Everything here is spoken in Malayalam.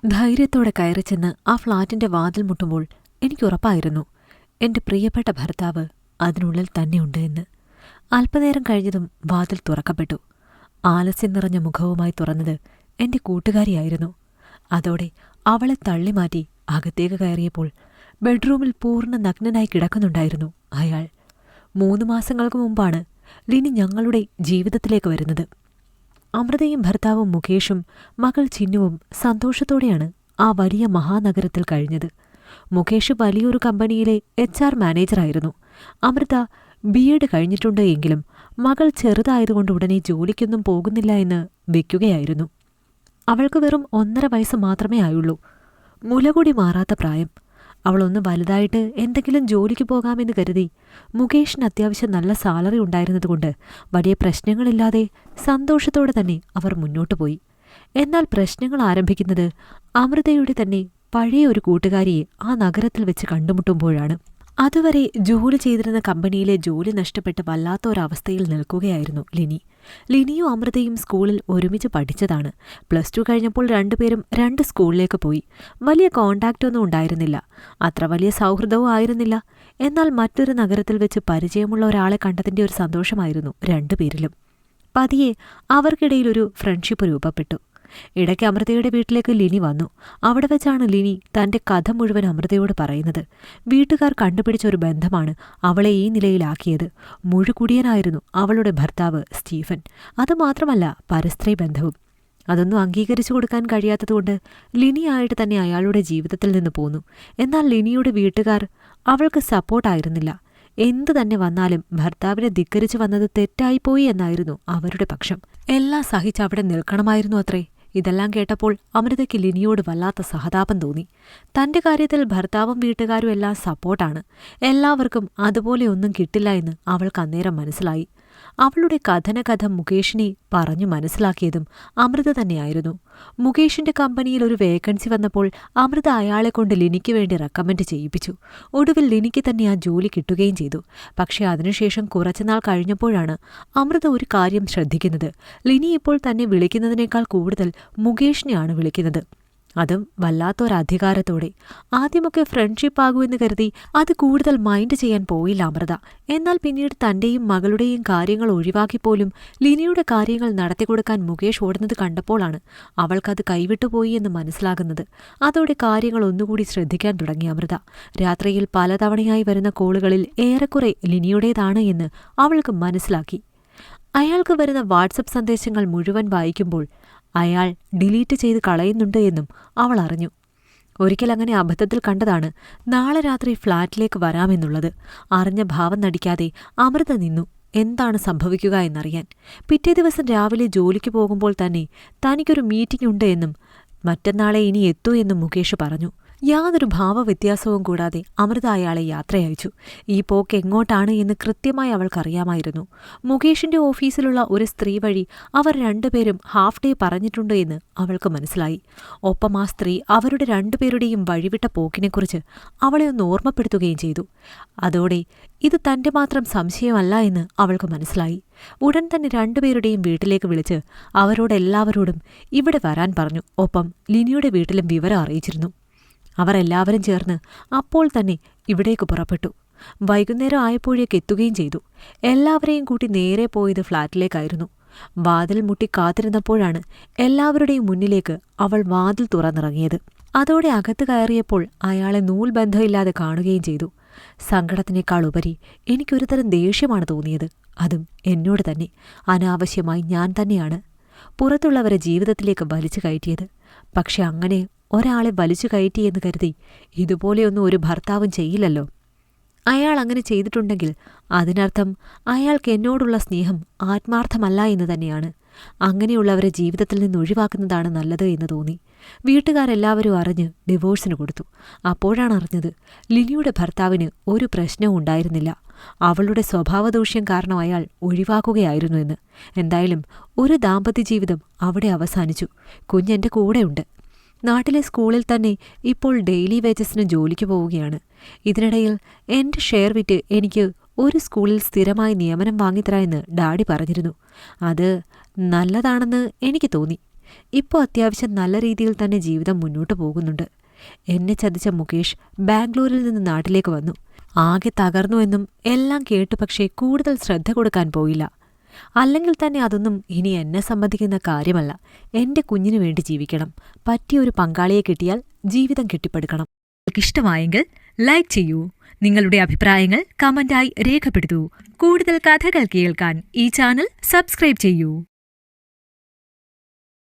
ധൈര്യത്തോടെ കയറിച്ചെന്ന് ആ ഫ്ളാറ്റിന്റെ വാതിൽ മുട്ടുമ്പോൾ എനിക്കുറപ്പായിരുന്നു എന്റെ പ്രിയപ്പെട്ട ഭർത്താവ് അതിനുള്ളിൽ തന്നെയുണ്ട് എന്ന്. അല്പനേരം കഴിഞ്ഞതും വാതിൽ തുറക്കപ്പെട്ടു. ആലസ്യം നിറഞ്ഞ മുഖവുമായി തുറന്നത് എന്റെ കൂട്ടുകാരിയായിരുന്നു. അതോടെ അവളെ തള്ളിമാറ്റി അകത്തേക്ക് കയറിയപ്പോൾ ബെഡ്റൂമിൽ പൂർണ്ണ നഗ്നനായി കിടക്കുന്നുണ്ടായിരുന്നു അയാൾ. 3 മാസങ്ങൾക്ക് മുമ്പാണ് ലിനി ഞങ്ങളുടെ ജീവിതത്തിലേക്ക് വരുന്നത്. അമൃതയും ഭർത്താവും മുകേഷും മകൾ ചിന്നുവും സന്തോഷത്തോടെയാണ് ആ വലിയ മഹാനഗരത്തിൽ കഴിഞ്ഞത്. മുകേഷ് വലിയൊരു കമ്പനിയിലെ HR മാനേജറായിരുന്നു. അമൃത BEd കഴിഞ്ഞിട്ടുണ്ട് എങ്കിലും മകൾ ചെറുതായതുകൊണ്ട് ഉടനെ ജോലിക്കൊന്നും പോകുന്നില്ല എന്ന് വെക്കുകയായിരുന്നു. അവൾക്ക് വെറും 1.5 വയസ്സ് മാത്രമേ ആയുള്ളൂ. മുലകൂടി മാറാത്ത പ്രായം. അവളൊന്ന് വലുതായിട്ട് എന്തെങ്കിലും ജോലിക്ക് പോകാമെന്ന് കരുതി മുകേഷിന് അത്യാവശ്യം നല്ല സാലറി ഉണ്ടായിരുന്നതുകൊണ്ട് വലിയ പ്രശ്നങ്ങളില്ലാതെ സന്തോഷത്തോടെ തന്നെ അവർ മുന്നോട്ടു പോയി. എന്നാൽ പ്രശ്നങ്ങൾ ആരംഭിക്കുന്നത് അമൃതയുടെ തന്നെ പഴയ ഒരു കൂട്ടുകാരിയെ ആ നഗരത്തിൽ വെച്ച് കണ്ടുമുട്ടുമ്പോഴാണ്. അതുവരെ ജോലി ചെയ്തിരുന്ന കമ്പനിയിലെ ജോലി നഷ്ടപ്പെട്ട് വല്ലാത്ത ഒരവസ്ഥയിൽ നിൽക്കുകയായിരുന്നു ലിനി. ലിനിയും അമൃതയും സ്കൂളിൽ ഒരുമിച്ച് പഠിച്ചതാണ്. +2 കഴിഞ്ഞപ്പോൾ രണ്ടുപേരും 2 സ്കൂളിലേക്ക് പോയി. വലിയ കോണ്ടാക്റ്റൊന്നും ഉണ്ടായിരുന്നില്ല. അത്ര വലിയ സൗഹൃദവും ആയിരുന്നില്ല. എന്നാൽ മറ്റൊരു നഗരത്തിൽ വെച്ച് പരിചയമുള്ള ഒരാളെ കണ്ടതിന്റെ ഒരു സന്തോഷമായിരുന്നു രണ്ടുപേരിലും. പതിയെ അവർക്കിടയിൽ ഒരു ഫ്രണ്ട്ഷിപ്പ് രൂപപ്പെട്ടു. ഇടയ്ക്ക് അമൃതയുടെ വീട്ടിലേക്ക് ലിനി വന്നു. അവിടെ വെച്ചാണ് ലിനി തന്റെ കഥ മുഴുവൻ അമൃതയോട് പറയുന്നത്. വീട്ടുകാർ കണ്ടുപിടിച്ച ഒരു ബന്ധമാണ് അവളെ ഈ നിലയിലാക്കിയത്. മുഴുകുടിയനായിരുന്നു അവളുടെ ഭർത്താവ് സ്റ്റീഫൻ. അതുമാത്രമല്ല പരസ്ത്രീ ബന്ധവും. അതൊന്നും അംഗീകരിച്ചു കൊടുക്കാൻ കഴിയാത്തതുകൊണ്ട് ലിനിയായിട്ട് തന്നെ അയാളുടെ ജീവിതത്തിൽ നിന്ന് പോന്നു. എന്നാൽ ലിനിയുടെ വീട്ടുകാർ അവൾക്ക് സപ്പോർട്ടായിരുന്നില്ല. എന്തു തന്നെ വന്നാലും ഭർത്താവിനെ ധിക്കരിച്ചു വന്നത് തെറ്റായിപ്പോയി എന്നായിരുന്നു അവരുടെ പക്ഷം. എല്ലാം സഹിച്ചവിടെ നിൽക്കണമായിരുന്നു അത്രേ. ഇതെല്ലാം കേട്ടപ്പോൾ അമൃതയ്ക്ക് ലിനിയോട് വല്ലാത്ത സഹതാപം തോന്നി. തന്റെ കാര്യത്തിൽ ഭർത്താവും വീട്ടുകാരും എല്ലാം സപ്പോർട്ടാണ്. എല്ലാവർക്കും അതുപോലെ ഒന്നും കിട്ടില്ല എന്ന് അവൾക്ക് അന്നേരം മനസ്സിലായി. അവളുടെ കഥന മുകേഷിനെ പറഞ്ഞു മനസ്സിലാക്കിയതും അമൃത തന്നെയായിരുന്നു. മുകേഷിന്റെ കമ്പനിയിൽ ഒരു വേക്കൻസി വന്നപ്പോൾ അമൃത അയാളെ കൊണ്ട് ലിനിക്ക് വേണ്ടി റെക്കമെൻഡ് ചെയ്യിപ്പിച്ചു. ഒടുവിൽ ലിനിക്ക് തന്നെ ആ ജോലി കിട്ടുകയും ചെയ്തു. പക്ഷേ അതിനുശേഷം കുറച്ചുനാൾ കഴിഞ്ഞപ്പോഴാണ് അമൃത ഒരു കാര്യം ശ്രദ്ധിക്കുന്നത്. ലിനി ഇപ്പോൾ തന്നെ വിളിക്കുന്നതിനേക്കാൾ കൂടുതൽ മുകേഷിനെയാണ് വിളിക്കുന്നത്. അതും വല്ലാത്തൊരധികാരത്തോടെ. ആദ്യമൊക്കെ ഫ്രണ്ട്ഷിപ്പ് ആകുമെന്ന് കരുതി അത് കൂടുതൽ മൈൻഡ് ചെയ്യാൻ പോയില്ല അമൃത. എന്നാൽ പിന്നീട് തന്റെയും മകളുടെയും കാര്യങ്ങൾ ഒഴിവാക്കിപ്പോലും ലിനിയുടെ കാര്യങ്ങൾ നടത്തിക്കൊടുക്കാൻ മുകേഷ് ഓടുന്നത് കണ്ടപ്പോഴാണ് അവൾക്കത് കൈവിട്ടുപോയി എന്ന് മനസ്സിലാകുന്നത്. അതോടെ കാര്യങ്ങൾ ഒന്നുകൂടി ശ്രദ്ധിക്കാൻ തുടങ്ങി അമൃത. രാത്രിയിൽ പലതവണയായി വരുന്ന കോളുകളിൽ ഏറെക്കുറെ ലിനിയുടേതാണ് എന്ന് അവൾക്ക് മനസ്സിലാക്കി. അയാൾക്ക് വരുന്ന വാട്സപ്പ് സന്ദേശങ്ങൾ മുഴുവൻ വായിക്കുമ്പോൾ അയാൾ ഡിലീറ്റ് ചെയ്ത് കളയുന്നുണ്ട് എന്നും അവൾ അറിഞ്ഞു. ഒരിക്കൽ അങ്ങനെ അബദ്ധത്തിൽ കണ്ടതാണ് നാളെ രാത്രി ഫ്ളാറ്റിലേക്ക് വരാമെന്നുള്ളത്. അറിഞ്ഞ ഭാവം നടിക്കാതെ അമൃത നിന്നു എന്താണ് സംഭവിക്കുക എന്നറിയാൻ. പിറ്റേ ദിവസം രാവിലെ ജോലിക്ക് പോകുമ്പോൾ തന്നെ തനിക്കൊരു മീറ്റിംഗ് ഉണ്ട് എന്നും മറ്റന്നാളെ ഇനി എത്തൂ എന്നും മുകേഷ് പറഞ്ഞു. യാതൊരു ഭാവവ്യത്യാസവും കൂടാതെ അമൃത അയാളെ യാത്രയയച്ചു. ഈ പോക്ക് എങ്ങോട്ടാണ് എന്ന് കൃത്യമായി അവൾക്കറിയാമായിരുന്നു. മുകേഷിന്റെ ഓഫീസിലുള്ള ഒരു സ്ത്രീ വഴി അവർ രണ്ടുപേരും ഹാഫ് ഡേ പറഞ്ഞിട്ടുണ്ട് എന്ന് അവൾക്ക് മനസ്സിലായി. ഒപ്പം ആ സ്ത്രീ അവരുടെ രണ്ടുപേരുടെയും വഴിവിട്ട പോക്കിനെക്കുറിച്ച് അവളെ ഒന്ന് ഓർമ്മപ്പെടുത്തുകയും ചെയ്തു. അതോടെ ഇത് തന്റെ മാത്രം സംശയമല്ല എന്ന് അവൾക്ക് മനസ്സിലായി. ഉടൻ തന്നെ രണ്ടുപേരുടെയും വീട്ടിലേക്ക് വിളിച്ച് അവരോടെല്ലാവരോടും ഇവിടെ വരാൻ പറഞ്ഞു. ഒപ്പം ലിനിയുടെ വീട്ടിലും വിവരം അറിയിച്ചിരുന്നു. അവർ എല്ലാവരും ചേർന്ന് അപ്പോൾ തന്നെ ഇവിടേക്ക് പുറപ്പെട്ടു. വൈകുന്നേരം ആയപ്പോഴേക്ക് എത്തുകയും ചെയ്തു. എല്ലാവരെയും കൂട്ടി നേരെ പോയത് ഫ്ളാറ്റിലേക്കായിരുന്നു. വാതിൽ മുട്ടി കാത്തിരുന്നപ്പോഴാണ് എല്ലാവരുടെയും മുന്നിലേക്ക് അവൾ വാതിൽ തുറന്നിറങ്ങിയത്. അതോടെ അകത്ത് കയറിയപ്പോൾ അയാളെ നൂൽബന്ധമില്ലാതെ കാണുകയും ചെയ്തു. സങ്കടത്തിനേക്കാൾ ഉപരി എനിക്കൊരുതരം ദേഷ്യമാണ് തോന്നിയത്. അതും എന്നോട് തന്നെ. അനാവശ്യമായി ഞാൻ തന്നെയാണ് പുറത്തുള്ളവരെ ജീവിതത്തിലേക്ക് വലിച്ചു കയറ്റിയത്. പക്ഷെ അങ്ങനെ ഒരാളെ വലിച്ചു കയറ്റിയെന്ന് കരുതി ഇതുപോലെയൊന്നും ഒരു ഭർത്താവും ചെയ്യില്ലല്ലോ. അയാൾ അങ്ങനെ ചെയ്തിട്ടുണ്ടെങ്കിൽ അതിനർത്ഥം അയാൾക്ക് എന്നോടുള്ള സ്നേഹം ആത്മാർത്ഥമല്ല എന്ന് തന്നെയാണ്. അങ്ങനെയുള്ളവരെ ജീവിതത്തിൽ നിന്ന് ഒഴിവാക്കുന്നതാണ് നല്ലത് എന്ന് തോന്നി. വീട്ടുകാരെല്ലാവരും അറിഞ്ഞ് ഡിവോഴ്സിന് കൊടുത്തു. അപ്പോഴാണ് അറിഞ്ഞത് ലിനിയുടെ ഭർത്താവിന് ഒരു പ്രശ്നവും ഉണ്ടായിരുന്നില്ല. അവളുടെ സ്വഭാവദൂഷ്യം കാരണം അയാൾ ഒഴിവാക്കുകയായിരുന്നു എന്ന്. എന്തായാലും ഒരു ദാമ്പത്യ ജീവിതം അവിടെ അവസാനിച്ചു. കുഞ്ഞെന്റെ കൂടെയുണ്ട്. നാട്ടിലെ സ്കൂളിൽ തന്നെ ഇപ്പോൾ ഡെയിലി വേജസിന് ജോലിക്ക് പോവുകയാണ്. ഇതിനിടയിൽ എന്റെ ഷെയർ വിറ്റ് എനിക്ക് ഒരു സ്കൂളിൽ സ്ഥിരമായി നിയമനം വാങ്ങിത്തരാമെന്ന് ഡാഡി പറഞ്ഞിരുന്നു. അത് നല്ലതാണെന്ന് എനിക്ക് തോന്നി. ഇപ്പോൾ അത്യാവശ്യം നല്ല രീതിയിൽ തന്നെ ജീവിതം മുന്നോട്ട് പോകുന്നുണ്ട്. എന്നെ ചതിച്ച മുകേഷ് ബാംഗ്ലൂരിൽ നിന്ന് നാട്ടിലേക്ക് വന്നു. ആകെ തകർന്നുവെന്നും എല്ലാം കേട്ടു. പക്ഷേ കൂടുതൽ ശ്രദ്ധ കൊടുക്കാൻ പോയില്ല. അല്ലെങ്കിൽ തന്നെ അതൊന്നും ഇനി എന്നെ സംബന്ധിക്കുന്ന കാര്യമല്ല. എന്റെ കുഞ്ഞിനു വേണ്ടി ജീവിക്കണം. പറ്റിയൊരു പങ്കാളിയെ കിട്ടിയാൽ ജീവിതം കെട്ടിപ്പടുക്കണം. ഇഷ്ടമായെങ്കിൽ ലൈക്ക് ചെയ്യൂ. നിങ്ങളുടെ അഭിപ്രായങ്ങൾ കമന്റായി രേഖപ്പെടുത്തൂ. കൂടുതൽ കഥകൾ കേൾക്കാൻ ഈ ചാനൽ സബ്സ്ക്രൈബ് ചെയ്യൂ.